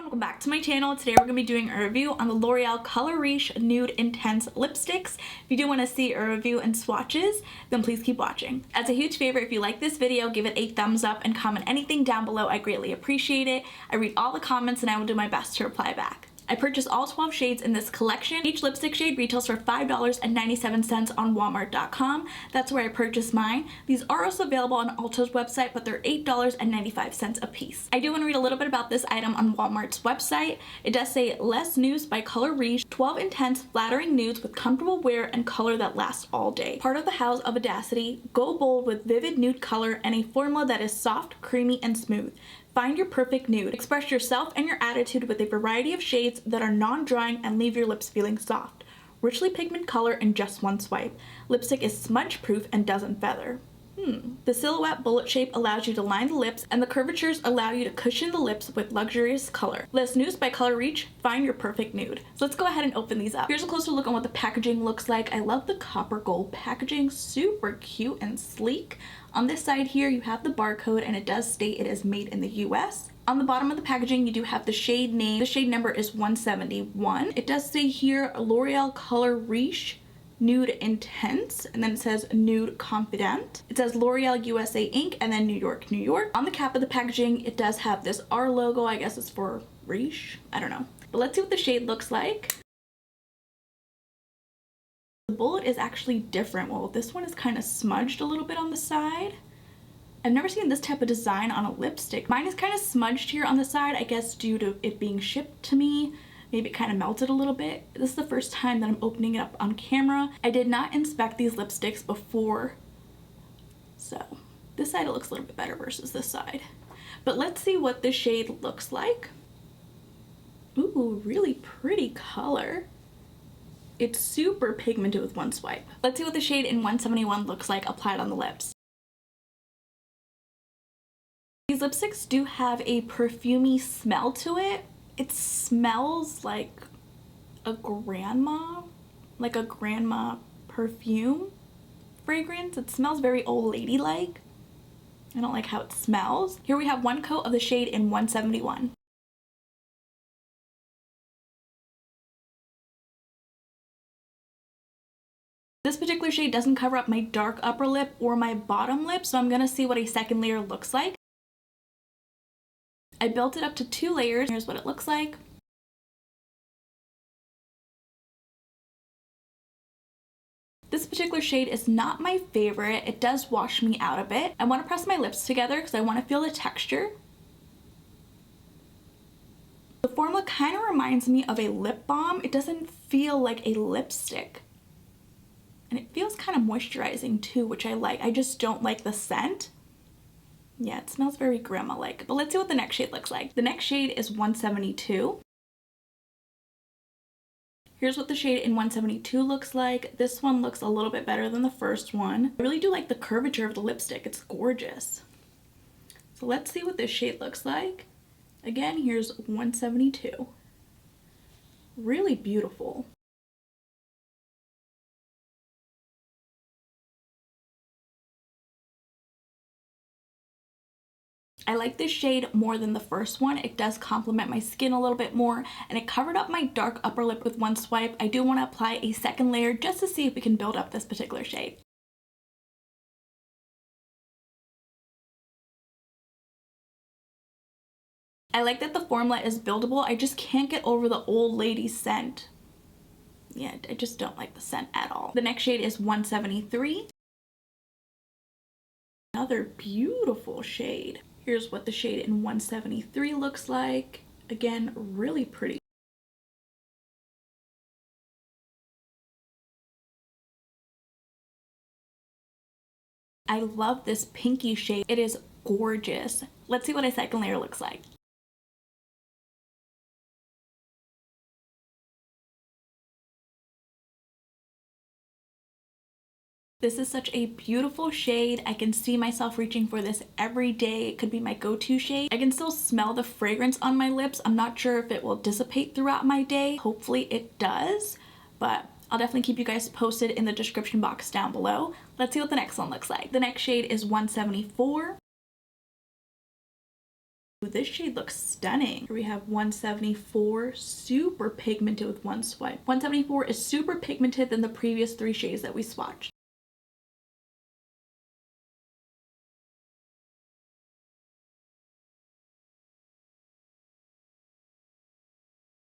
welcome back to my channel. Today we're going to be doing a review on the L'Oreal Color Riche Nude Intense Lipsticks. If you do want to see a review and swatches, then please keep watching. As a huge favor, if you like this video, give it a thumbs up and comment anything down below. I greatly appreciate it. I read all the comments and I will do my best to reply back. I purchased all 12 shades in this collection. Each lipstick shade retails for $5.97 on Walmart.com. That's where I purchased mine. These are also available on Ulta's website, but they're $8.95 a piece. I do want to read a little bit about this item on Walmart's website. It does say, Less Nudes by Color Riche, 12 intense, flattering nudes with comfortable wear and color that lasts all day. Part of the house of audacity, go bold with vivid nude color and a formula that is soft, creamy, and smooth. Find your perfect nude. Express yourself and your attitude with a variety of shades that are non-drying and leave your lips feeling soft. Richly pigmented color in just one swipe. Lipstick is smudge-proof and doesn't feather. The silhouette bullet shape allows you to line the lips, and the curvatures allow you to cushion the lips with luxurious color. Less Nudes by Color Riche, find your perfect nude. So let's go ahead and open these up. Here's a closer look on what the packaging looks like. I love the copper gold packaging, super cute and sleek. On this side here, you have the barcode, and it does state it is made in the US. On the bottom of the packaging, you do have the shade name. The shade number is 171. It does say here, L'Oreal Color Riche Nude Intense, and then it says Nude Confident. It says L'Oreal USA Inc. and then New York, New York. On the cap of the packaging, it does have this R logo. I guess it's for Riche. I don't know. But let's see what the shade looks like. The bullet is actually different. Well, this one is kind of smudged a little bit on the side. I've never seen this type of design on a lipstick. Mine is kind of smudged here on the side, I guess due to it being shipped to me. Maybe it kind of melted a little bit. This is the first time that I'm opening it up on camera. I did not inspect these lipsticks before, so this side it looks a little bit better versus this side. But let's see what this shade looks like. Ooh, really pretty color. It's super pigmented with one swipe. Let's see what the shade in 171 looks like applied on the lips. These lipsticks do have a perfumey smell to it. It smells like a grandma perfume fragrance. It smells very old lady-like. I don't like how it smells. Here we have one coat of the shade in 171. This particular shade doesn't cover up my dark upper lip or my bottom lip, so I'm gonna see what a second layer looks like. I built it up to 2 layers. Here's what it looks like. This particular shade is not my favorite. It does wash me out a bit. I want to press my lips together because I want to feel the texture. The formula kind of reminds me of a lip balm. It doesn't feel like a lipstick. And it feels kind of moisturizing too, which I like. I just don't like the scent. Yeah, it smells very grandma-like. But let's see what the next shade looks like. The next shade is 172. Here's what the shade in 172 looks like. This one looks a little bit better than the first one. I really do like the curvature of the lipstick. It's gorgeous. So let's see what this shade looks like. Again, here's 172. Really beautiful. I like this shade more than the first one. It does complement my skin a little bit more, and it covered up my dark upper lip with one swipe. I do want to apply a second layer just to see if we can build up this particular shade. I like that the formula is buildable. I just can't get over the old lady scent. Yeah, I just don't like the scent at all. The next shade is 173. Another beautiful shade. Here's what the shade in 173 looks like. Again, really pretty. I love this pinky shade. It is gorgeous. Let's see what a second layer looks like. This is such a beautiful shade. I can see myself reaching for this every day. It could be my go-to shade. I can still smell the fragrance on my lips. I'm not sure if it will dissipate throughout my day. Hopefully it does, but I'll definitely keep you guys posted in the description box down below. Let's see what the next one looks like. The next shade is 174. Ooh, this shade looks stunning. Here we have 174, super pigmented with one swipe. 174 is super pigmented than the previous 3 shades that we swatched.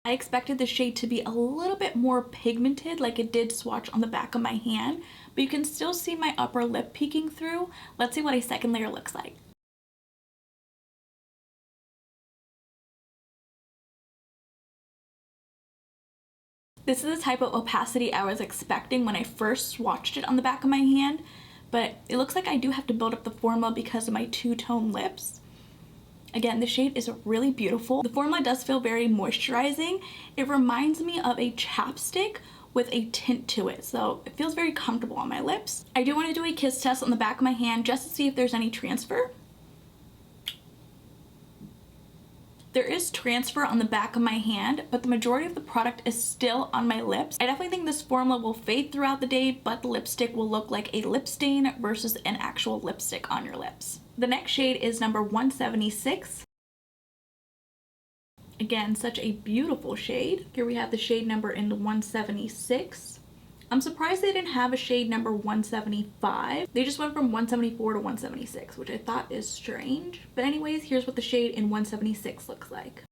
I expected the shade to be a little bit more pigmented like it did swatch on the back of my hand, but you can still see my upper lip peeking through. Let's see what a second layer looks like. This is the type of opacity I was expecting when I first swatched it on the back of my hand, but it looks like I do have to build up the formula because of my two-tone lips. Again, the shade is really beautiful. The formula does feel very moisturizing. It reminds me of a chapstick with a tint to it, so it feels very comfortable on my lips. I do want to do a kiss test on the back of my hand just to see if there's any transfer. There is transfer on the back of my hand, but the majority of the product is still on my lips. I definitely think this formula will fade throughout the day, but the lipstick will look like a lip stain versus an actual lipstick on your lips. The next shade is number 176. Again, such a beautiful shade. Here we have the shade number in the 176. I'm surprised they didn't have a shade number 175. They just went from 174 to 176, which I thought is strange. But anyways, here's what the shade in 176 looks like.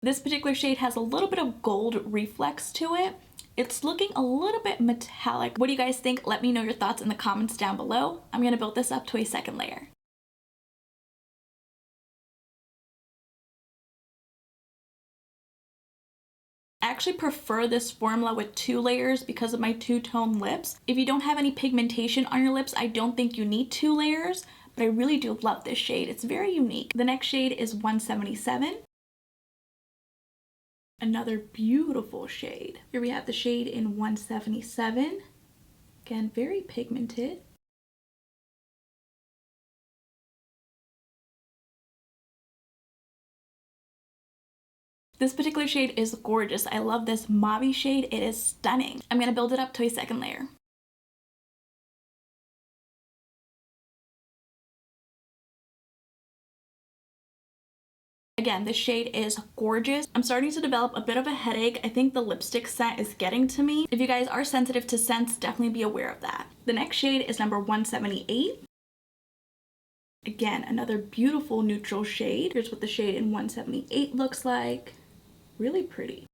This particular shade has a little bit of gold reflex to it. It's looking a little bit metallic. What do you guys think? Let me know your thoughts in the comments down below. I'm gonna build this up to a second layer. I actually prefer this formula with 2 layers because of my two-tone lips. If you don't have any pigmentation on your lips, I don't think you need 2 layers, but I really do love this shade. It's very unique. The next shade is 177. Another beautiful shade. Here we have the shade in 177. Again, very pigmented. This particular shade is gorgeous. I love this mauve shade. It is stunning. I'm gonna build it up to a second layer. Again, this shade is gorgeous. I'm starting to develop a bit of a headache. I think the lipstick scent is getting to me. If you guys are sensitive to scents, definitely be aware of that. The next shade is number 178. Again, another beautiful neutral shade. Here's what the shade in 178 looks like. Really pretty.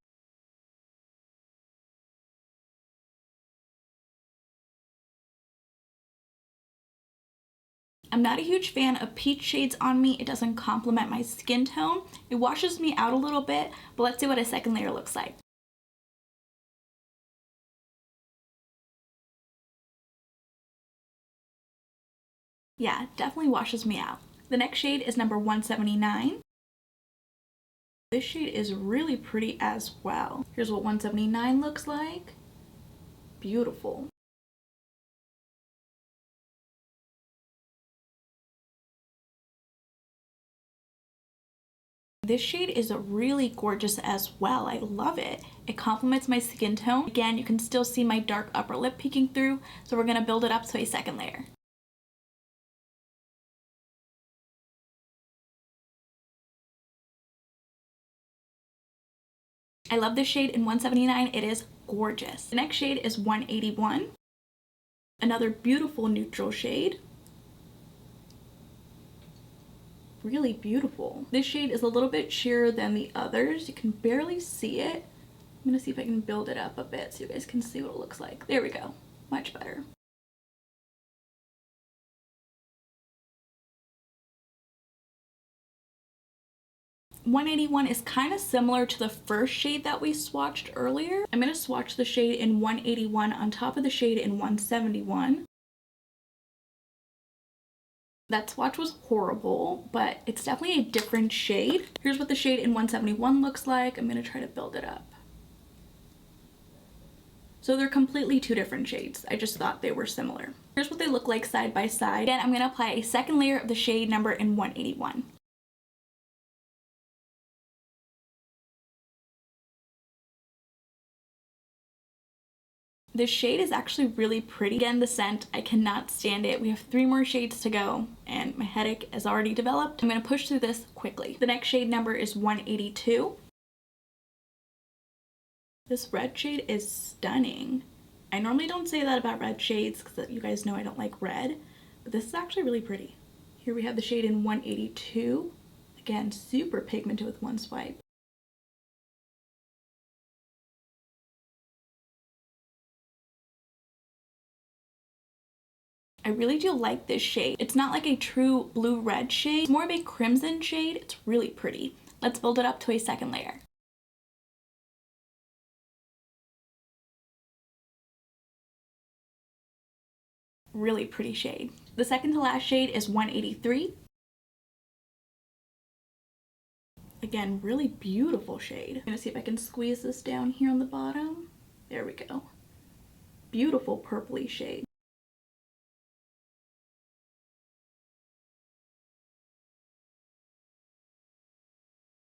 I'm not a huge fan of peach shades on me. It doesn't complement my skin tone. It washes me out a little bit, but let's see what a second layer looks like. Yeah, definitely washes me out. The next shade is number 179. This shade is really pretty as well. Here's what 179 looks like. Beautiful. This shade is really gorgeous as well. I love it. It complements my skin tone. Again, you can still see my dark upper lip peeking through, so we're gonna build it up to a second layer. I love this shade in 179. It is gorgeous. The next shade is 181. Another beautiful neutral shade. Really beautiful. This shade is a little bit sheerer than the others. You can barely see it. I'm gonna see if I can build it up a bit so you guys can see what it looks like. There we go. Much better. .181 is kind of similar to the first shade that we swatched earlier. I'm going to swatch the shade in 181 on top of the shade in 171. That swatch was horrible, but it's definitely a different shade. Here's what the shade in 171 looks like. I'm going to try to build it up. So they're completely 2 different shades. I just thought they were similar. Here's what they look like side by side. Again, I'm going to apply a second layer of the shade number in 181. This shade is actually really pretty. Again, the scent, I cannot stand it. We have 3 more shades to go and my headache has already developed. I'm gonna push through this quickly. The next shade number is 182. This red shade is stunning. I normally don't say that about red shades because you guys know I don't like red, but this is actually really pretty. Here we have the shade in 182. Again, super pigmented with one swipe. I really do like this shade. It's not like a true blue-red shade. It's more of a crimson shade. It's really pretty. Let's build it up to a second layer. Really pretty shade. The second to last shade is 183. Again, really beautiful shade. I'm gonna see if I can squeeze this down here on the bottom. There we go. Beautiful purpley shade.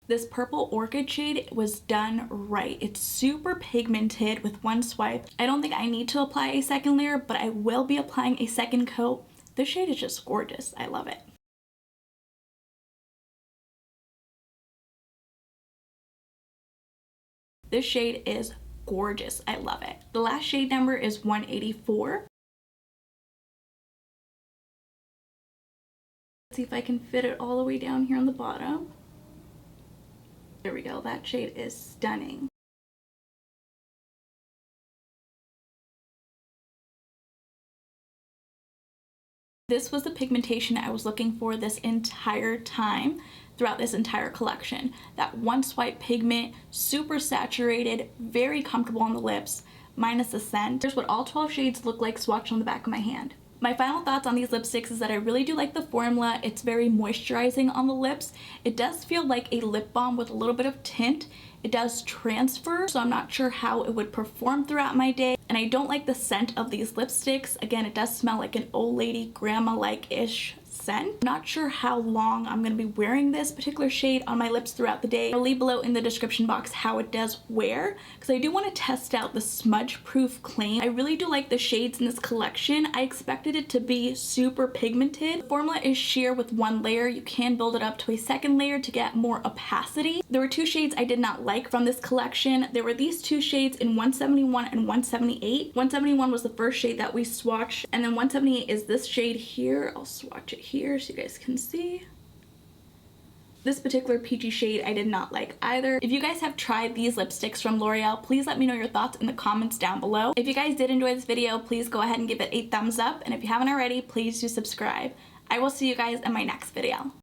This purple orchid shade was done right. It's super pigmented with one swipe. I don't think I need to apply a second layer, but I will be applying a second coat. This shade is just gorgeous. I love it. This shade is gorgeous. I love it. The last shade number is 184. Let's see if I can fit it all the way down here on the bottom. There we go. That shade is stunning. This was the pigmentation I was looking for this entire time, throughout this entire collection. That one swipe pigment, super saturated, very comfortable on the lips, minus the scent. Here's what all 12 shades look like swatched on the back of my hand. My final thoughts on these lipsticks is that I really do like the formula. It's very moisturizing on the lips. It does feel like a lip balm with a little bit of tint. It does transfer, so I'm not sure how it would perform throughout my day. And I don't like the scent of these lipsticks. Again, it does smell like an old lady grandma-like-ish scent. I'm not sure how long I'm going to be wearing this particular shade on my lips throughout the day. I'll leave below in the description box how it does wear, because I do want to test out the smudge proof claim. I really do like the shades in this collection. I expected it to be super pigmented. The formula is sheer with one layer. You can build it up to a second layer to get more opacity. There were 2 shades I did not like from this collection. There were these 2 shades in 171 and 178. 171 was the first shade that we swatched, and then 178 is this shade here. I'll swatch it here so you guys can see. This particular peachy shade I did not like either. If you guys have tried these lipsticks from L'Oreal, please let me know your thoughts in the comments down below. If you guys did enjoy this video, please go ahead and give it a thumbs up, and if you haven't already, please do subscribe. I will see you guys in my next video.